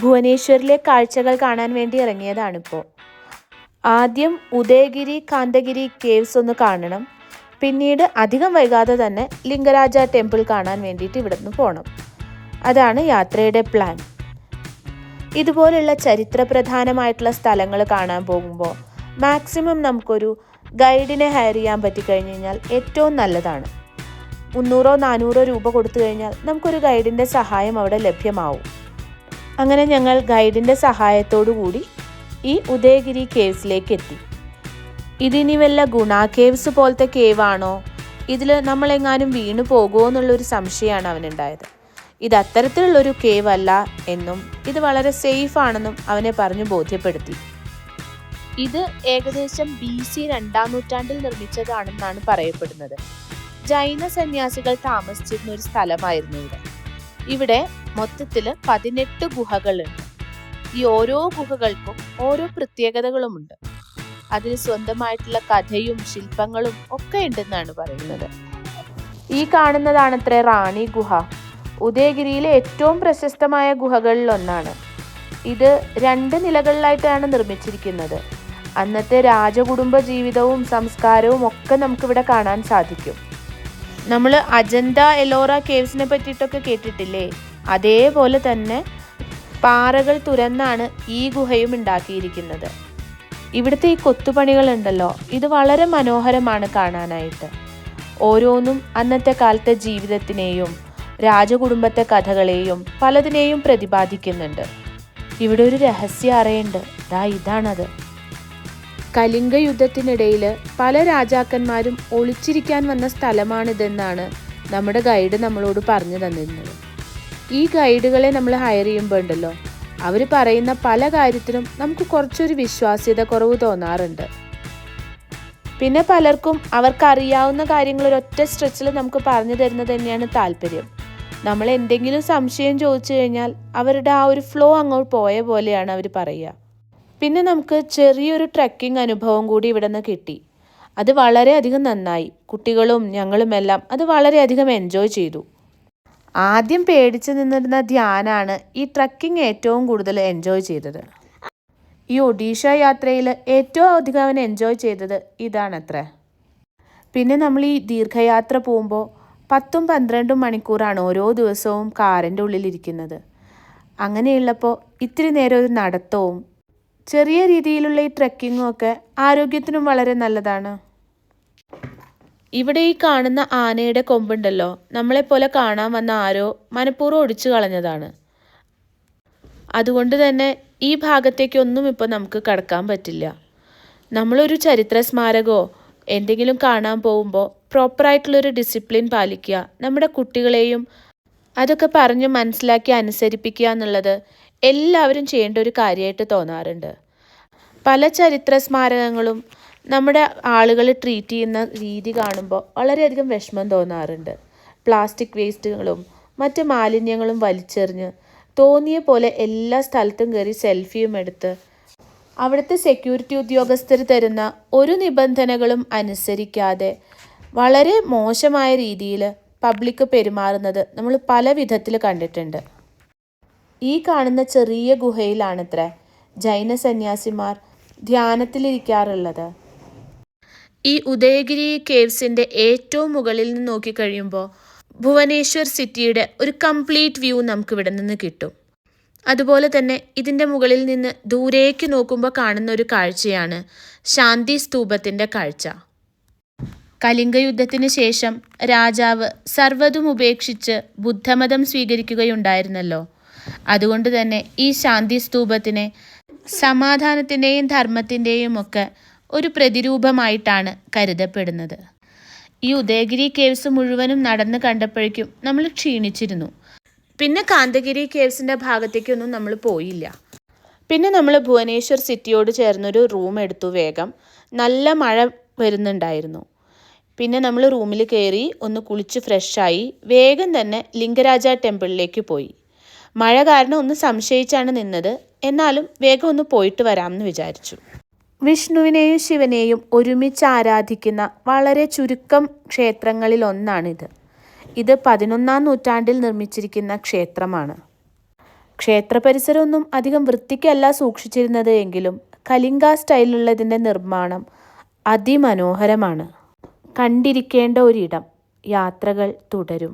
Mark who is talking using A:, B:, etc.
A: ഭുവനേശ്വറിലെ കാഴ്ചകൾ കാണാൻ വേണ്ടി ഇറങ്ങിയതാണിപ്പോൾ. ആദ്യം ഉദയഗിരി കാന്തഗിരി കേവ്സ് ഒന്ന് കാണണം. പിന്നീട് അധികം വൈകാതെ തന്നെ ലിംഗരാജ ടെമ്പിൾ കാണാൻ വേണ്ടിയിട്ട് ഇവിടെ നിന്ന് പോകണം. അതാണ് യാത്രയുടെ പ്ലാൻ. ഇതുപോലുള്ള ചരിത്രപ്രധാനമായിട്ടുള്ള സ്ഥലങ്ങൾ കാണാൻ പോകുമ്പോൾ മാക്സിമം നമുക്കൊരു ഗൈഡിനെ ഹയർ ചെയ്യാൻ പറ്റിക്കഴിഞ്ഞ് കഴിഞ്ഞാൽ ഏറ്റവും നല്ലതാണ്. 300-400 രൂപ കൊടുത്തു കഴിഞ്ഞാൽ നമുക്കൊരു ഗൈഡിൻ്റെ സഹായം അവിടെ ലഭ്യമാവും. അങ്ങനെ ഞങ്ങൾ ഗൈഡിൻ്റെ സഹായത്തോടു കൂടി ഈ ഉദയഗിരി കേവ്സിലേക്ക് എത്തി. ഇതിനി വല്ല ഗുണ കേവ്സ് പോലത്തെ കേവാണോ, ഇതിൽ നമ്മളെങ്ങാനും വീണു പോകുമോ എന്നുള്ളൊരു സംശയമാണ് അവനുണ്ടായത്. ഇത് അത്തരത്തിലുള്ളൊരു കേവ് അല്ല എന്നും ഇത് വളരെ സേഫ് ആണെന്നും അവനെ പറഞ്ഞു ബോധ്യപ്പെടുത്തി. ഇത് ഏകദേശം BC 2-ാം നൂറ്റാണ്ടിൽ നിർമ്മിച്ചതാണെന്നാണ് പറയപ്പെടുന്നത്. ജൈന സന്യാസികൾ താമസിച്ചിരുന്ന ഒരു സ്ഥലമായിരുന്നു ഇവിടെ. ഇവിടെ മൊത്തത്തിൽ 18 ഗുഹകളുണ്ട്. ഈ ഓരോ ഗുഹകൾക്കും ഓരോ പ്രത്യേകതകളുമുണ്ട്. അതിന് സ്വന്തമായിട്ടുള്ള കഥയും ശില്പങ്ങളും ഒക്കെ ഉണ്ടെന്നാണ് പറയുന്നത്. ഈ കാണുന്നതാണത്രേ റാണി ഗുഹ. ഉദയഗിരിയിലെ ഏറ്റവും പ്രശസ്തമായ ഗുഹകളിൽ ഒന്നാണ്. ഇത് 2 നിലകളിലായിട്ടാണ് നിർമ്മിച്ചിരിക്കുന്നത്. അന്നത്തെ രാജകുടുംബ ജീവിതവും സംസ്കാരവും ഒക്കെ നമുക്കിവിടെ കാണാൻ സാധിക്കും. നമ്മൾ അജന്ത എലോറ കേവ്സിനെ പറ്റിയിട്ടൊക്കെ കേട്ടിട്ടില്ലേ? അതേപോലെ തന്നെ പാറകൾ തുരന്നാണ് ഈ ഗുഹയും ഉണ്ടാക്കിയിരിക്കുന്നത്. ഇവിടുത്തെ ഈ കൊത്തുപണികളുണ്ടല്ലോ, ഇത് വളരെ മനോഹരമാണ് കാണാനായിട്ട്. ഓരോന്നും അന്നത്തെ കാലത്തെ ജീവിതത്തിനെയും രാജകുടുംബത്തെ കഥകളെയും പലതിനെയും പ്രതിപാദിക്കുന്നുണ്ട്. ഇവിടെ ഒരു രഹസ്യ അറയുണ്ട്. ഇതാണത്. കലിംഗ യുദ്ധത്തിനിടയിൽ പല രാജാക്കന്മാരും ഒളിച്ചിരിക്കാൻ വന്ന സ്ഥലമാണിതെന്നാണ് നമ്മുടെ ഗൈഡ് നമ്മളോട് പറഞ്ഞു തന്നിരുന്നത്. ഈ ഗൈഡുകളെ നമ്മൾ ഹയർ ചെയ്യുമ്പോൾ ഉണ്ടല്ലോ, അവർ പറയുന്ന പല കാര്യത്തിലും നമുക്ക് കുറച്ചൊരു വിശ്വാസ്യത കുറവ് തോന്നാറുണ്ട്. പിന്നെ പലർക്കും അവർക്കറിയാവുന്ന കാര്യങ്ങൾ ഒരൊറ്റ സ്ട്രെച്ചിൽ നമുക്ക് പറഞ്ഞു തരുന്നത് തന്നെയാണ് താല്പര്യം. നമ്മൾ എന്തെങ്കിലും സംശയം ചോദിച്ചു കഴിഞ്ഞാൽ അവരുടെ ആ ഒരു ഫ്ലോ അങ്ങോട്ട് പോയ പോലെയാണ് അവർ പറയുക. പിന്നെ നമുക്ക് ചെറിയൊരു ട്രെക്കിംഗ് അനുഭവം കൂടി ഇവിടെ നിന്ന് കിട്ടി. അത് വളരെയധികം നന്നായി. കുട്ടികളും ഞങ്ങളുമെല്ലാം അത് വളരെയധികം എൻജോയ് ചെയ്തു. ആദ്യം പേടിച്ച് നിന്നിരുന്ന ധ്യാനാണ് ഈ ട്രക്കിംഗ് ഏറ്റവും കൂടുതൽ എൻജോയ് ചെയ്തത്. ഈ ഒഡീഷ യാത്രയിൽ ഏറ്റവും അധികം അവൻ എൻജോയ് ചെയ്തത് ഇതാണത്രേ. പിന്നെ നമ്മൾ ഈ ദീർഘയാത്ര പോകുമ്പോൾ 10-12 മണിക്കൂറാണ് ഓരോ ദിവസവും കാറിൻ്റെ ഉള്ളിലിരിക്കുന്നത്. അങ്ങനെയുള്ളപ്പോൾ ഇത്തിരി നേരം ഒരു നടത്തവും ചെറിയ രീതിയിലുള്ള ഈ ട്രെക്കിങ്ങും ഒക്കെ ആരോഗ്യത്തിനും വളരെ നല്ലതാണ്. ഇവിടെ ഈ കാണുന്ന ആനയുടെ കൊമ്പുണ്ടല്ലോ, നമ്മളെപ്പോലെ കാണാൻ വന്ന ആരോ മനഃപൂർവ്വം ഒടിച്ചു കളഞ്ഞതാണ്. അതുകൊണ്ട് തന്നെ ഈ ഭാഗത്തേക്കൊന്നും ഇപ്പോൾ നമുക്ക് കടക്കാൻ പറ്റില്ല. നമ്മളൊരു ചരിത്ര സ്മാരകമോ എന്തെങ്കിലും കാണാൻ പോകുമ്പോൾ പ്രോപ്പറായിട്ടുള്ളൊരു ഡിസിപ്ലിൻ പാലിക്കുക, നമ്മുടെ കുട്ടികളെയും അതൊക്കെ പറഞ്ഞ് മനസ്സിലാക്കി അനുസരിപ്പിക്കുക എന്നുള്ളത് എല്ലാവരും ചെയ്യേണ്ട ഒരു കാര്യമായിട്ട് തോന്നാറുണ്ട്. പല ചരിത്ര സ്മാരകങ്ങളും നമ്മുടെ ആളുകൾ ട്രീറ്റ് ചെയ്യുന്ന രീതി കാണുമ്പോൾ വളരെയധികം വിഷമം തോന്നാറുണ്ട്. പ്ലാസ്റ്റിക് വേസ്റ്റുകളും മറ്റ് മാലിന്യങ്ങളും വലിച്ചെറിഞ്ഞ് തോന്നിയ പോലെ എല്ലാ സ്ഥലത്തും കയറി സെൽഫിയും എടുത്ത് അവിടുത്തെ സെക്യൂരിറ്റി ഉദ്യോഗസ്ഥർ തരുന്ന ഒരു നിബന്ധനകളും അനുസരിക്കാതെ വളരെ മോശമായ രീതിയിൽ പബ്ലിക് പെരുമാറുന്നത് നമ്മൾ പല വിധത്തിൽ കണ്ടിട്ടുണ്ട്. ഈ കാണുന്ന ചെറിയ ഗുഹയിലാണത്രേ ജൈന സന്യാസിമാർ ധ്യാനത്തിലിരിക്കാറുള്ളത്. ഈ ഉദയഗിരി കേവ്സിൻ്റെ ഏറ്റവും മുകളിൽ നിന്ന് നോക്കിക്കഴിയുമ്പോൾ ഭുവനേശ്വർ സിറ്റിയുടെ ഒരു കംപ്ലീറ്റ് വ്യൂ നമുക്ക് ഇവിടെ നിന്ന് കിട്ടും. അതുപോലെ തന്നെ ഇതിൻ്റെ മുകളിൽ നിന്ന് ദൂരേക്ക് നോക്കുമ്പോൾ കാണുന്ന ഒരു കാഴ്ചയാണ് ശാന്തി സ്തൂപത്തിൻ്റെ കാഴ്ച. കലിംഗ യുദ്ധത്തിന് ശേഷം രാജാവ് സർവ്വതും ഉപേക്ഷിച്ച് ബുദ്ധമതം സ്വീകരിക്കുകയുണ്ടായിരുന്നല്ലോ. അതുകൊണ്ട് തന്നെ ഈ ശാന്തി സ്തൂപത്തിനെ സമാധാനത്തിൻ്റെയും ധർമ്മത്തിൻ്റെയും ഒക്കെ ഒരു പ്രതിരൂപമായിട്ടാണ് കരുതപ്പെടുന്നത്. ഈ ഉദയഗിരി കേവ്സ് മുഴുവനും നടന്ന് കണ്ടപ്പോഴേക്കും നമ്മൾ ക്ഷീണിച്ചിരുന്നു. പിന്നെ കാന്തഗിരി കേവ്സിൻ്റെ ഭാഗത്തേക്കൊന്നും നമ്മൾ പോയില്ല. പിന്നെ നമ്മൾ ഭുവനേശ്വർ സിറ്റിയോട് ചേർന്നൊരു റൂം എടുത്തു. വേഗം നല്ല മഴ വരുന്നുണ്ടായിരുന്നു. പിന്നെ നമ്മൾ റൂമിൽ കയറി ഒന്ന് കുളിച്ച് ഫ്രഷായി വേഗം തന്നെ ലിംഗരാജ ടെമ്പിളിലേക്ക് പോയി. മഴ കാരണം ഒന്ന് സംശയിച്ചാണ് നിന്നത്. എന്നാലും വേഗം ഒന്ന് പോയിട്ട് വരാമെന്ന് വിചാരിച്ചു. വിഷ്ണുവിനെയും ശിവനെയും ഒരുമിച്ച് ആരാധിക്കുന്ന വളരെ ചുരുക്കം ക്ഷേത്രങ്ങളിൽ ഒന്നാണിത്. ഇത് 11-ാം നൂറ്റാണ്ടിൽ നിർമ്മിച്ചിരിക്കുന്ന ക്ഷേത്രമാണ്. ക്ഷേത്ര പരിസരമൊന്നും അധികം വൃത്തിക്കല്ല സൂക്ഷിച്ചിരുന്നത് എങ്കിലും കലിംഗ സ്റ്റൈലിലുള്ളതിൻ്റെ നിർമ്മാണം അതിമനോഹരമാണ്. കണ്ടിരിക്കേണ്ട ഒരിടം. യാത്രകൾ തുടരും.